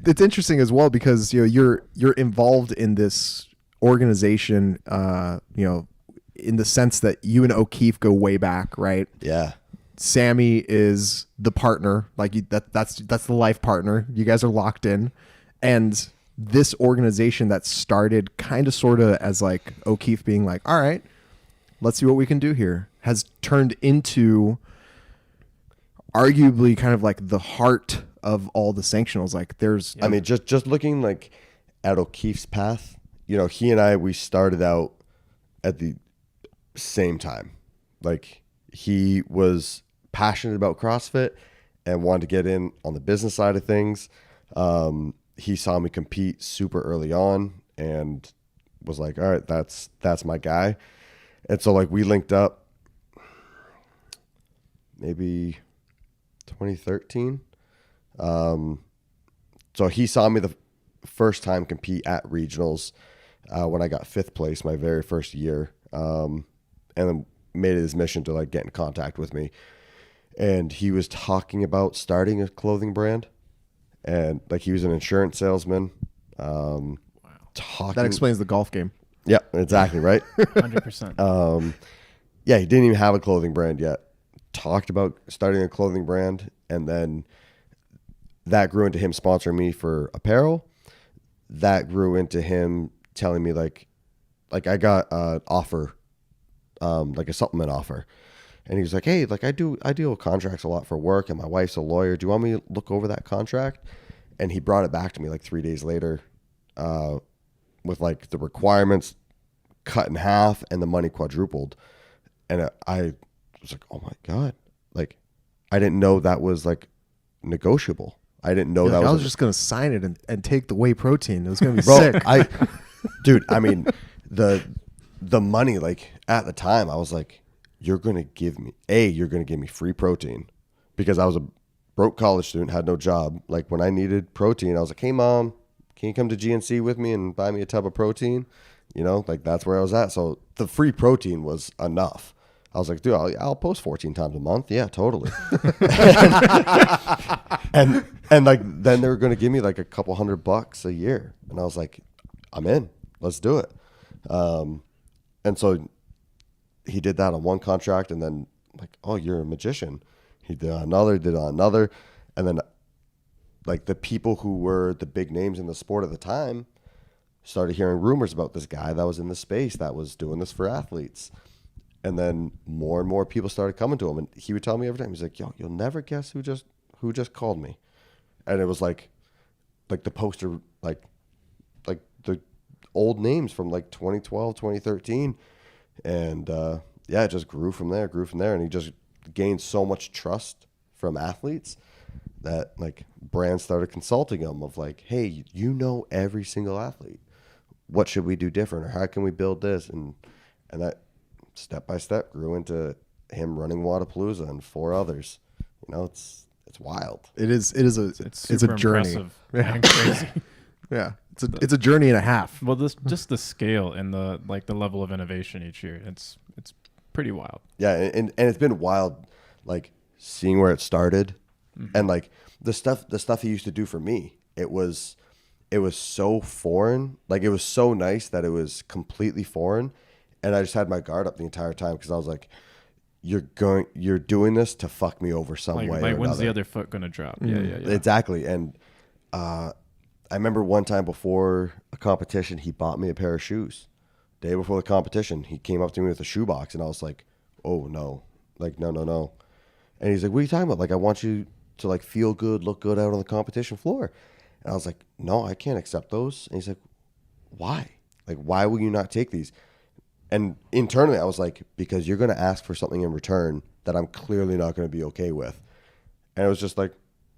it's interesting as well because you're involved in this organization, in the sense that you and O'Keefe go way back, right? Yeah. Sammy is the partner, like that's the life partner. You guys are locked in, and this organization that started kind of sort of as like O'Keefe being like, all right, let's see what we can do here, has turned into arguably kind of like the heart of all the sanctionals. Like there's, I mean, just looking like at O'Keefe's path, he and we started out at the same time. Like he was passionate about CrossFit and wanted to get in on the business side of things. He saw me compete super early on and was like, all right, that's my guy. And so like we linked up maybe 2013. So he saw me the first time compete at regionals when I got 5th place my very first year, and then made it his mission to like get in contact with me. And he was talking about starting a clothing brand, and like he was an insurance salesman. Wow. That explains the golf game. Yeah, exactly, right? 100%. Yeah, he didn't even have a clothing brand yet. Talked about starting a clothing brand, and then that grew into him sponsoring me for apparel. That grew into him telling me like I got an offer, like a supplement offer. And he was like, hey, like I deal with contracts a lot for work, and my wife's a lawyer. Do you want me to look over that contract? And he brought it back to me like 3 days later, with like the requirements cut in half and the money quadrupled. And I was like, oh my God. Like I didn't know that was like negotiable. I didn't know that I was was just going to sign it and take the whey protein. It was going to be sick. Dude, I mean, the money, like at the time I was like, you're going to give me free protein, because I was a broke college student, had no job. Like when I needed protein, I was like, hey mom, can you come to GNC with me and buy me a tub of protein? Like that's where I was at. So the free protein was enough. I was like, dude, I'll post 14 times a month. Yeah, totally. and like, then they were going to give me like a couple $100 a year. And I was like, I'm in, let's do it. And so he did that on one contract, and then like, oh, you're a magician. He did another. And then like the people who were the big names in the sport at the time started hearing rumors about this guy that was in the space that was doing this for athletes. And then more and more people started coming to him, and he would tell me every time, he's like, yo, you'll never guess who just called me. And it was like the poster, like the old names from like 2012, 2013. And it just grew from there. And he just gained so much trust from athletes that like brands started consulting him of like, hey, every single athlete. What should we do different, or how can we build this? And that step by step grew into him running Wadapalooza and 4 others. It's wild. It's a journey. And crazy. Yeah. It's a journey and a half. Well, just the scale and the level of innovation each year. It's pretty wild. Yeah, and it's been wild, like seeing where it started, and like the stuff he used to do for me. It was so foreign. Like it was so nice that it was completely foreign, and I just had my guard up the entire time, because I was like, you're doing this to fuck me over some way. Like when's the other foot gonna drop? Yeah. Exactly. And I remember one time before a competition, he bought me a pair of shoes. Day before the competition, he came up to me with a shoebox, and I was like, oh no, like no. And he's like, what are you talking about? Like, I want you to like feel good, look good out on the competition floor. And I was like, no, I can't accept those. And he's like, why? Like, why will you not take these? And internally I was like, because you're going to ask for something in return that I'm clearly not going to be okay with. And it was just like,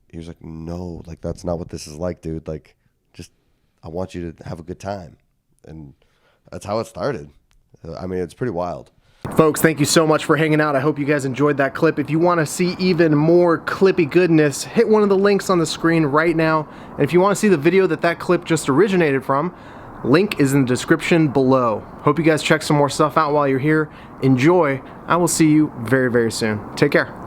he was like, no, like that's not what this is like, dude. Like, just, I want you to have a good time. And that's how it started. I mean, it's pretty wild. Folks, thank you so much for hanging out. I hope you guys enjoyed that clip. If you want to see even more clippy goodness, hit one of the links on the screen right now. And if you want to see the video that clip just originated from, link is in the description below. Hope you guys check some more stuff out while you're here. Enjoy. I will see you very, very soon. Take care.